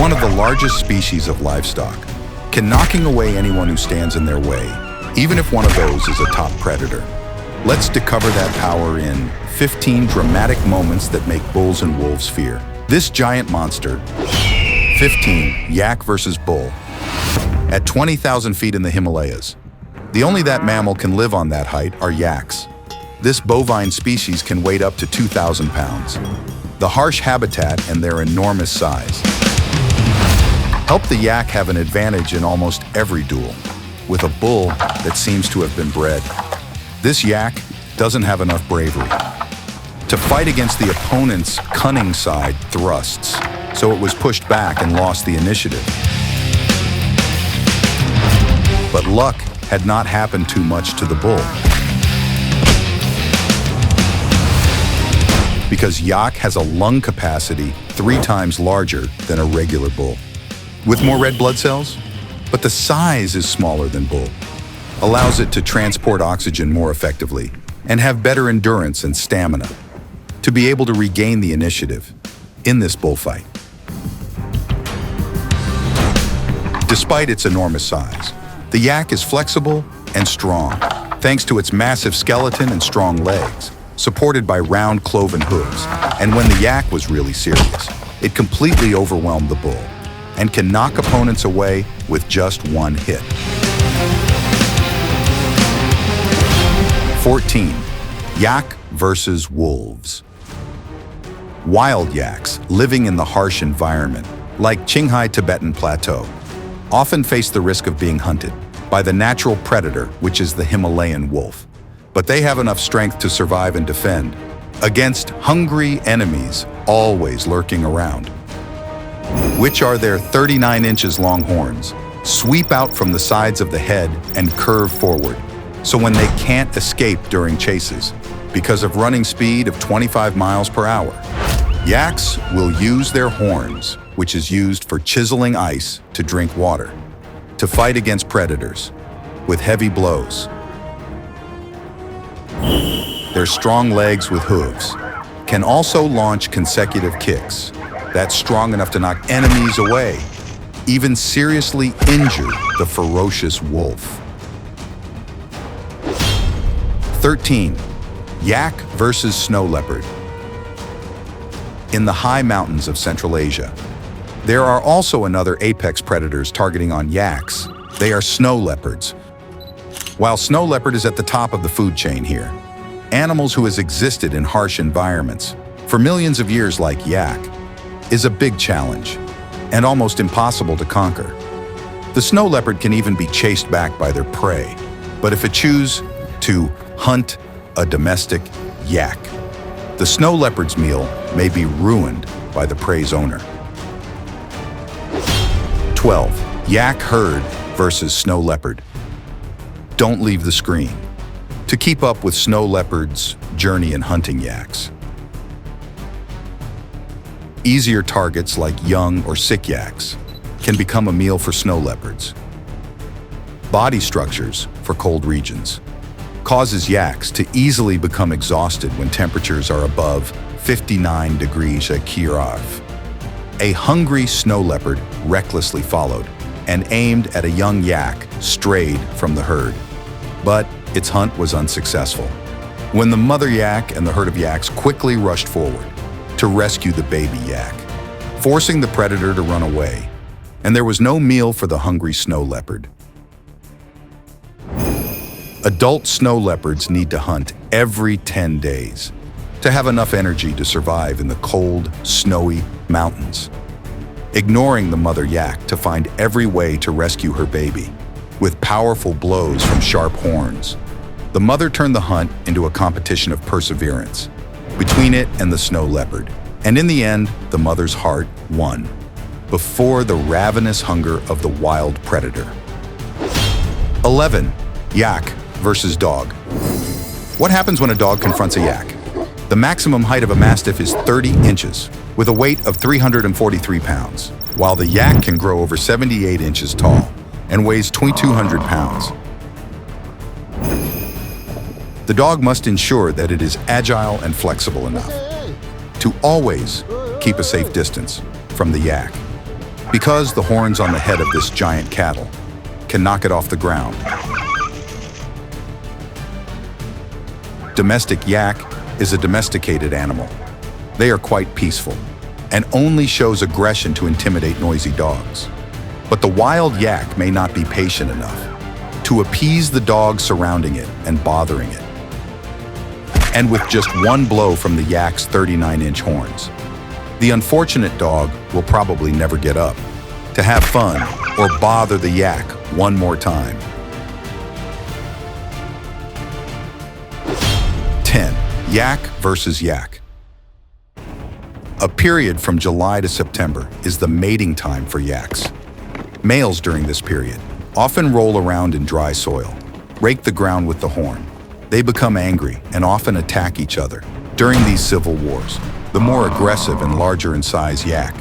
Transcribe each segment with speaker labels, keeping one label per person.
Speaker 1: one of the largest species of livestock, can knocking away anyone who stands in their way, even if one of those is a top predator. Let's discover that power in 15 dramatic moments that make bulls and wolves fear. This giant monster, 15, yak versus bull. At 20,000 feet in the Himalayas, the only that mammal can live on that height are yaks. This bovine species can weigh up to 2,000 pounds. The harsh habitat and their enormous size help the yak have an advantage in almost every duel, with a bull that seems to have been bred. This yak doesn't have enough bravery to fight against the opponent's cunning side thrusts, so it was pushed back and lost the initiative. But luck had not happened too much to the bull, because yak has a lung capacity 3 times larger than a regular bull, with more red blood cells, but the size is smaller than bull, allows it to transport oxygen more effectively and have better endurance and stamina to be able to regain the initiative in this bullfight. Despite its enormous size, the yak is flexible and strong, thanks to its massive skeleton and strong legs, supported by round cloven hooves. And when the yak was really serious, it completely overwhelmed the bull and can knock opponents away with just one hit. 14. Yak versus wolves. Wild yaks, living in the harsh environment, like Qinghai Tibetan Plateau, often face the risk of being hunted by the natural predator, which is the Himalayan wolf. But they have enough strength to survive and defend against hungry enemies always lurking around, which are their 39 inches long horns, sweep out from the sides of the head and curve forward. So when they can't escape during chases, because of running speed of 25 miles per hour, yaks will use their horns, which is used for chiseling ice to drink water, to fight against predators with heavy blows. Their strong legs with hooves can also launch consecutive kicks that's strong enough to knock enemies away, even seriously injure the ferocious wolf. 13. Yak versus snow leopard. In the high mountains of Central Asia, there are also another apex predators targeting on yaks. They are snow leopards. While snow leopard is at the top of the food chain here, animals who has existed in harsh environments for millions of years like yak is a big challenge and almost impossible to conquer. The snow leopard can even be chased back by their prey, but if it chooses to hunt a domestic yak, the snow leopard's meal may be ruined by the prey's owner. 12. Yak herd versus snow leopard. Don't leave the screen to keep up with snow leopard's journey in hunting yaks. Easier targets like young or sick yaks can become a meal for snow leopards. Body structures for cold regions causes yaks to easily become exhausted when temperatures are above 59 degrees Celsius. A hungry snow leopard recklessly followed and aimed at a young yak strayed from the herd. But its hunt was unsuccessful when the mother yak and the herd of yaks quickly rushed forward to rescue the baby yak, forcing the predator to run away, and there was no meal for the hungry snow leopard. Adult snow leopards need to hunt every 10 days to have enough energy to survive in the cold, snowy mountains, ignoring the mother yak to find every way to rescue her baby with powerful blows from sharp horns. The mother turned the hunt into a competition of perseverance between it and the snow leopard, and in the end, the mother's heart won before the ravenous hunger of the wild predator. 11. Yak versus dog. What happens when a dog confronts a yak? The maximum height of a mastiff is 30 inches, with a weight of 343 pounds, while the yak can grow over 78 inches tall and weighs 2,200 pounds. The dog must ensure that it is agile and flexible enough to always keep a safe distance from the yak. because the horns on the head of this giant cattle can knock it off the ground. Domestic yak is a domesticated animal. They are quite peaceful and only shows aggression to intimidate noisy dogs. But the wild yak may not be patient enough to appease the dogs surrounding it and bothering it. And with just one blow from the yak's 39-inch horns, the unfortunate dog will probably never get up to have fun or bother the yak one more time. 10. Yak versus yak. A period from July to September is the mating time for yaks. Males during this period often roll around in dry soil, rake the ground with the horn. They become angry and often attack each other. During these civil wars, the more aggressive and larger in size yak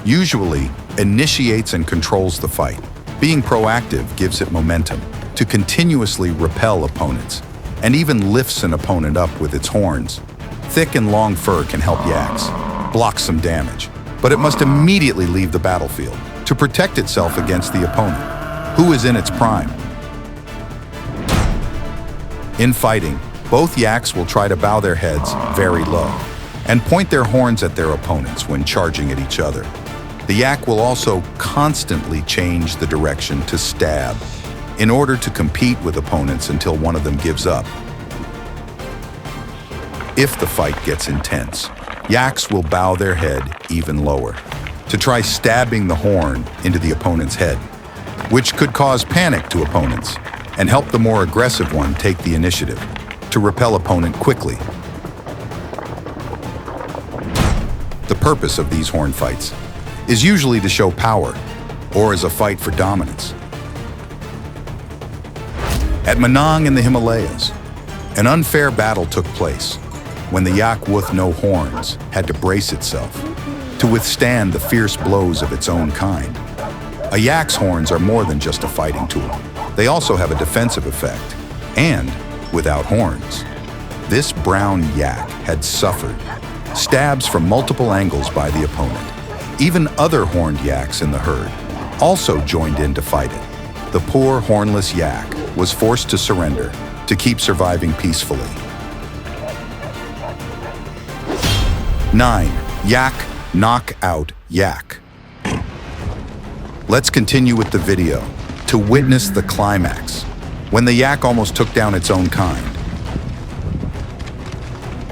Speaker 1: usually initiates and controls the fight. Being proactive gives it momentum to continuously repel opponents and even lifts an opponent up with its horns. Thick and long fur can help yaks block some damage, but it must immediately leave the battlefield to protect itself against the opponent, who is in its prime. In fighting, both yaks will try to bow their heads very low and point their horns at their opponents when charging at each other. The yak will also constantly change the direction to stab in order to compete with opponents until one of them gives up. If the fight gets intense, yaks will bow their head even lower to try stabbing the horn into the opponent's head, which could cause panic to opponents and help the more aggressive one take the initiative to repel opponent quickly. The purpose of these horn fights is usually to show power or as a fight for dominance. At Manang in the Himalayas, an unfair battle took place when the yak with no horns had to brace itself to withstand the fierce blows of its own kind. A yak's horns are more than just a fighting tool. They also have a defensive effect, and without horns, this brown yak had suffered stabs from multiple angles by the opponent. Even other horned yaks in the herd also joined in to fight it. The poor hornless yak was forced to surrender to keep surviving peacefully. 9. Yak knock out yak. Let's continue with the video to witness the climax when the yak almost took down its own kind.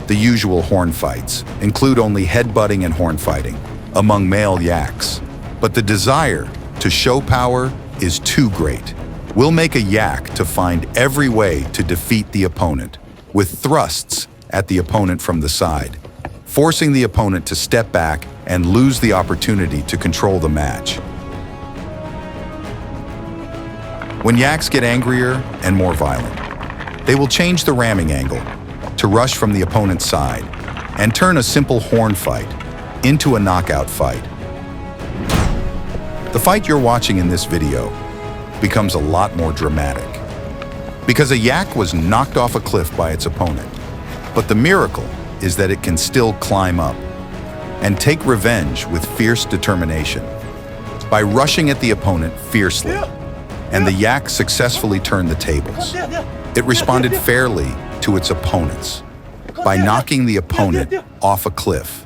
Speaker 1: The usual horn fights include only headbutting and horn fighting among male yaks, but the desire to show power is too great. We'll make a yak to find every way to defeat the opponent with thrusts at the opponent from the side, forcing the opponent to step back and lose the opportunity to control the match. When yaks get angrier and more violent, they will change the ramming angle to rush from the opponent's side and turn a simple horn fight into a knockout fight. The fight you're watching in this video becomes a lot more dramatic because a yak was knocked off a cliff by its opponent. But the miracle is that it can still climb up and take revenge with fierce determination by rushing at the opponent fiercely. And the yak successfully turned the tables. It responded fairly to its opponents by knocking the opponent off a cliff.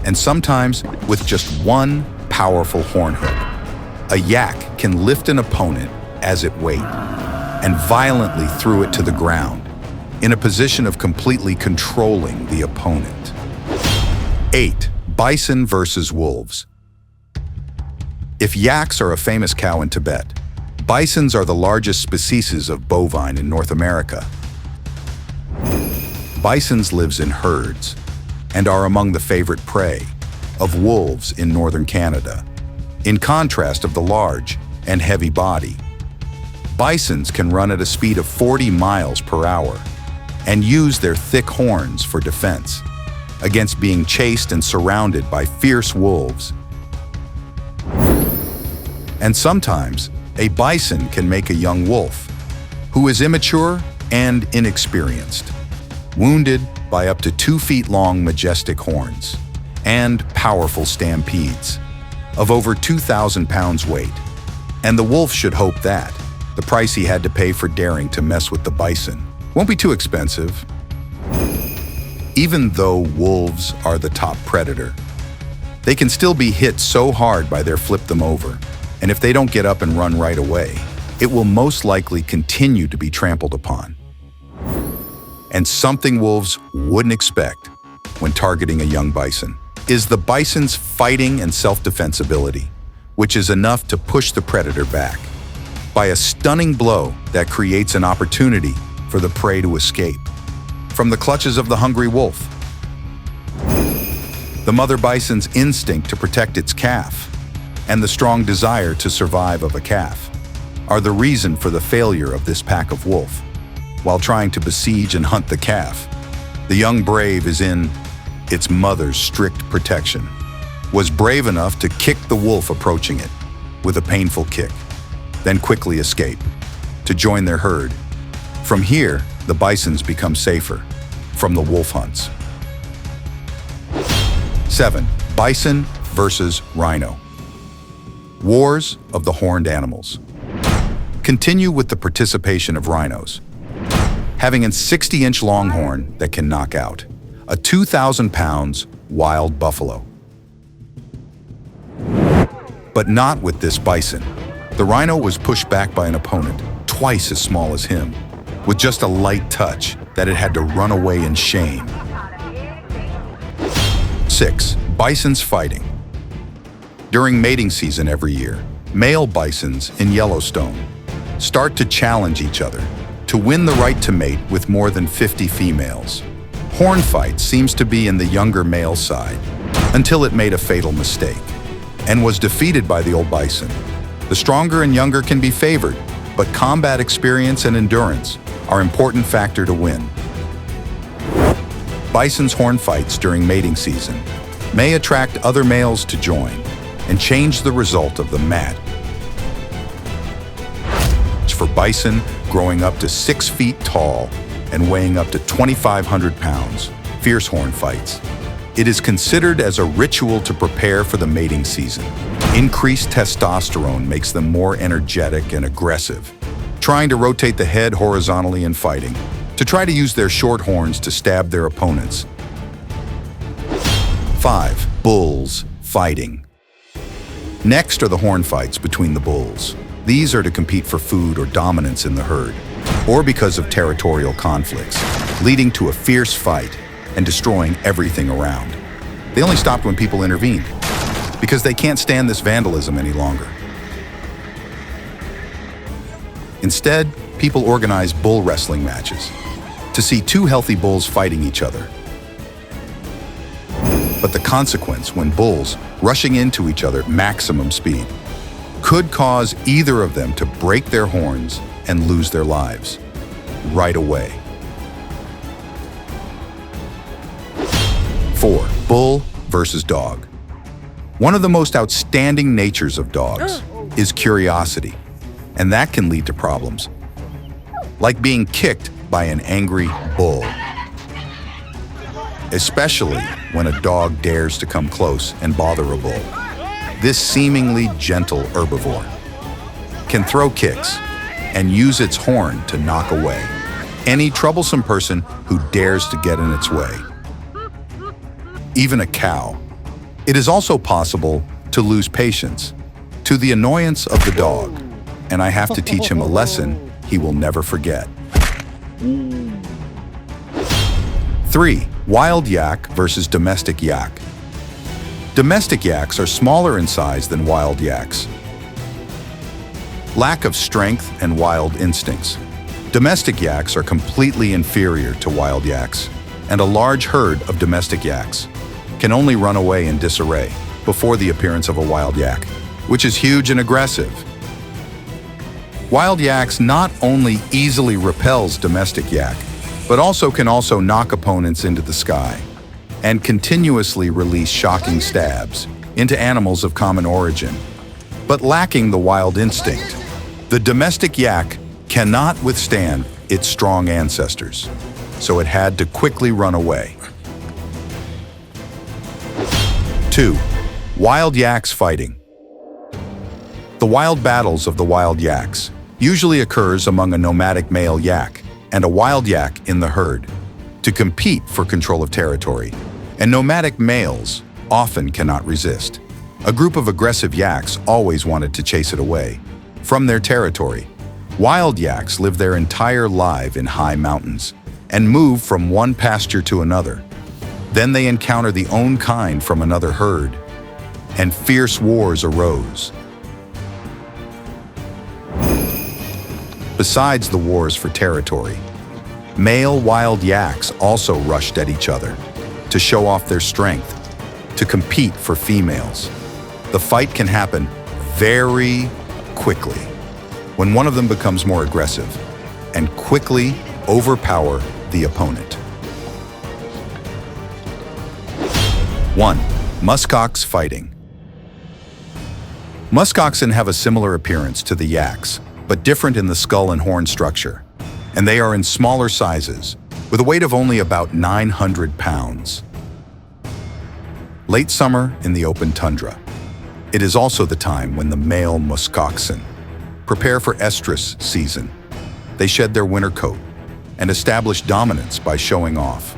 Speaker 1: And sometimes with just one powerful horn hook, a yak can lift an opponent as it weight and violently throw it to the ground in a position of completely controlling the opponent. 8. Bison versus wolves. If yaks are a famous cow in Tibet, bisons are the largest species of bovine in North America. Bisons live in herds and are among the favorite prey of wolves in northern Canada, in contrast of the large and heavy body. Bisons can run at a speed of 40 miles per hour and use their thick horns for defense against being chased and surrounded by fierce wolves. And sometimes, a bison can make a young wolf, who is immature and inexperienced, wounded by up to 2 feet long majestic horns. and powerful stampedes of over 2,000 pounds weight. And the wolf should hope that the price he had to pay for daring to mess with the bison won't be too expensive. Even though wolves are the top predator, they can still be hit so hard by their flip them over, and if they don't get up and run right away, it will most likely continue to be trampled upon. And something wolves wouldn't expect when targeting a young bison is the bison's fighting and self-defense ability, which is enough to push the predator back by a stunning blow that creates an opportunity for the prey to escape from the clutches of the hungry wolf. The mother bison's instinct to protect its calf and the strong desire to survive of a calf are the reason for the failure of this pack of wolf. While trying to besiege and hunt the calf, the young brave is in its mother's strict protection, was brave enough to kick the wolf approaching it with a painful kick, then quickly escape to join their herd. From here, the bisons become safer from the wolf hunts. 7. Bison versus rhino. Wars of the horned animals. Continue with the participation of rhinos, having a 60-inch longhorn that can knock out a 2,000 pounds wild buffalo. But not with this bison. The rhino was pushed back by an opponent twice as small as him, with just a light touch that it had to run away in shame. 6. Bisons fighting. During mating season every year, male bisons in Yellowstone start to challenge each other to win the right to mate with more than 50 females. Horn fight seems to be in the younger male side until it made a fatal mistake and was defeated by the old bison. The stronger and younger can be favored, but combat experience and endurance are important factor to win. Bison's horn fights during mating season may attract other males to join and change the result of the match. For bison growing up to 6 feet tall and weighing up to 2,500 pounds, fierce horn fights. It is considered as a ritual to prepare for the mating season. Increased testosterone makes them more energetic and aggressive, trying to rotate the head horizontally in fighting, to try to use their short horns to stab their opponents. 5. Bulls fighting. Next are the horn fights between the bulls. These are to compete for food or dominance in the herd, or because of territorial conflicts, leading to a fierce fight and destroying everything around. They only stopped when people intervened, because they can't stand this vandalism any longer. Instead, people organize bull wrestling matches to see two healthy bulls fighting each other. But the consequence when bulls rushing into each other at maximum speed could cause either of them to break their horns and lose their lives right away. 4. Bull versus dog. One of the most outstanding natures of dogs is curiosity, and that can lead to problems, like being kicked by an angry bull, especially when a dog dares to come close and bother a bull. This seemingly gentle herbivore can throw kicks and use its horn to knock away any troublesome person who dares to get in its way, even a cow. It is also possible to lose patience to the annoyance of the dog, and I have to teach him a lesson he will never forget. 3. Wild yak versus domestic yak. Domestic yaks are smaller in size than wild yaks. Lack of strength and wild instincts. Domestic yaks are completely inferior to wild yaks, and a large herd of domestic yaks can only run away in disarray before the appearance of a wild yak, which is huge and aggressive. Wild yaks not only easily repels domestic yak, but can also knock opponents into the sky and continuously release shocking stabs into animals of common origin. But lacking the wild instinct, the domestic yak cannot withstand its strong ancestors, so it had to quickly run away. 2. Wild yaks fighting. The wild battles of the wild yaks usually occurs among a nomadic male yak and a wild yak in the herd to compete for control of territory, and nomadic males often cannot resist. A group of aggressive yaks always wanted to chase it away from their territory. Wild yaks live their entire life in high mountains and move from one pasture to another. Then they encounter the own kind from another herd, and fierce wars arose. Besides the wars for territory, male wild yaks also rushed at each other to show off their strength, to compete for females. The fight can happen very quickly when one of them becomes more aggressive and quickly overpower the opponent. 1. Muskox fighting. Musk oxen have a similar appearance to the yaks, but different in the skull and horn structure, and they are in smaller sizes, with a weight of only about 900 pounds. Late summer in the open tundra. It is also the time when the male musk oxen prepare for estrus season. They shed their winter coat and establish dominance by showing off.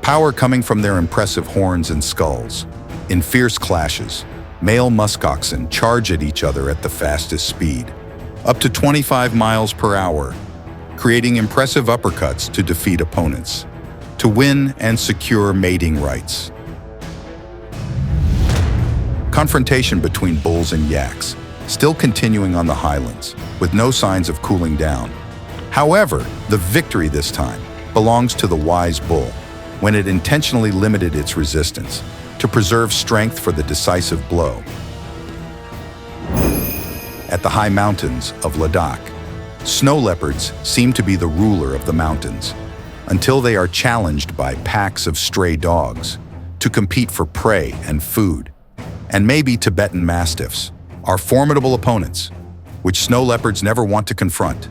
Speaker 1: Power coming from their impressive horns and skulls. In fierce clashes, male musk oxen charge at each other at the fastest speed, up to 25 miles per hour, creating impressive uppercuts to defeat opponents, to win and secure mating rights. Confrontation between bulls and yaks, still continuing on the highlands, with no signs of cooling down. However, the victory this time belongs to the wise bull, when it intentionally limited its resistance to preserve strength for the decisive blow. At the high mountains of Ladakh, snow leopards seem to be the ruler of the mountains, until they are challenged by packs of stray dogs to compete for prey and food. And maybe Tibetan mastiffs are formidable opponents, which snow leopards never want to confront.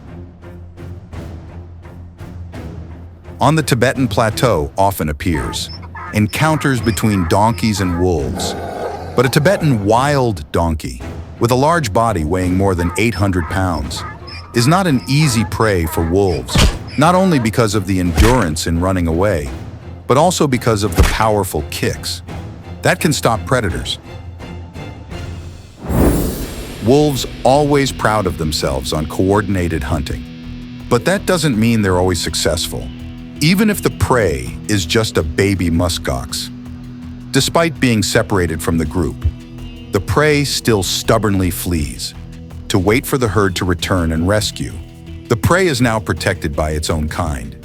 Speaker 1: On the Tibetan plateau often appears encounters between donkeys and wolves, but a Tibetan wild donkey, with a large body weighing more than 800 pounds, is not an easy prey for wolves, not only because of the endurance in running away, but also because of the powerful kicks that can stop predators. Wolves always proud of themselves on coordinated hunting, but that doesn't mean they're always successful, even if the prey is just a baby muskox. Despite being separated from the group, the prey still stubbornly flees to wait for the herd to return and rescue. The prey is now protected by its own kind.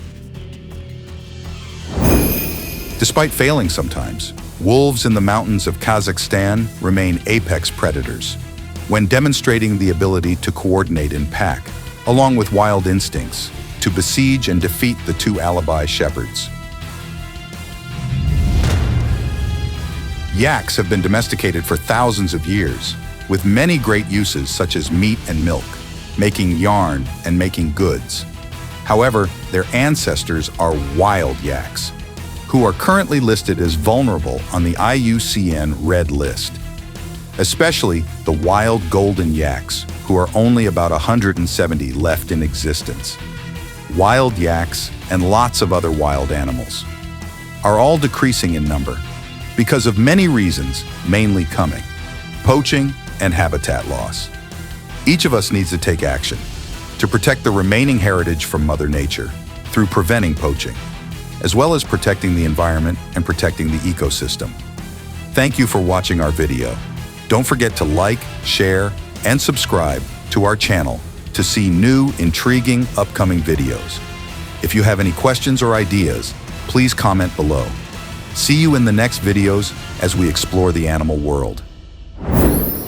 Speaker 1: Despite failing sometimes, wolves in the mountains of Kazakhstan remain apex predators when demonstrating the ability to coordinate in pack, along with wild instincts, to besiege and defeat the two alibi shepherds. Yaks have been domesticated for thousands of years, with many great uses such as meat and milk, making yarn and making goods. However, their ancestors are wild yaks, who are currently listed as vulnerable on the IUCN Red List, especially the wild golden yaks, who are only about 170 left in existence. Wild yaks and lots of other wild animals are all decreasing in number because of many reasons, mainly poaching and habitat loss. Each of us needs to take action to protect the remaining heritage from Mother Nature through preventing poaching, as well as protecting the environment and protecting the ecosystem. Thank you for watching our video. Don't forget to like, share, and subscribe to our channel to see new, intriguing, upcoming videos. If you have any questions or ideas, please comment below. See you in the next videos as we explore the animal world.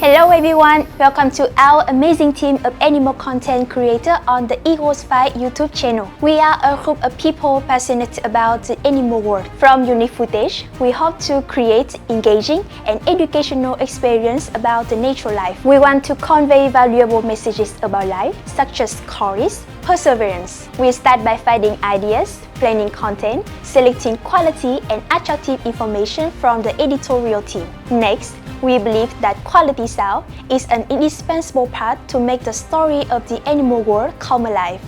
Speaker 2: Hello everyone, welcome to our amazing team of animal content creators on the Eagles Fight YouTube channel. We are a group of people passionate about the animal world. From unique footage, we hope to create engaging and educational experience about the natural life. We want to convey valuable messages about life, such as courage, perseverance. We start by finding ideas, planning content, selecting quality and attractive information from the editorial team. Next, we believe that quality sound is an indispensable part to make the story of the animal world come alive.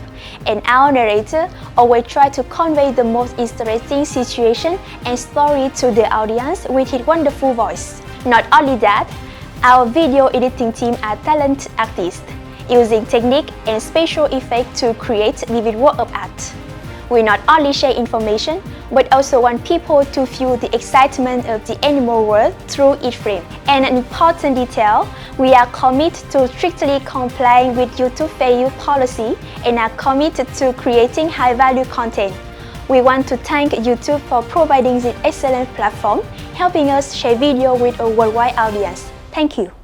Speaker 2: And our narrator always tries to convey the most interesting situation and story to the audience with his wonderful voice. Not only that, our video editing team are talented artists, using technique and special effects to create vivid work of art. We not only share information, but also want people to feel the excitement of the animal world through each frame. And an important detail, we are committed to strictly complying with YouTube fair use policy and are committed to creating high-value content. We want to thank YouTube for providing this excellent platform, helping us share video with a worldwide audience. Thank you.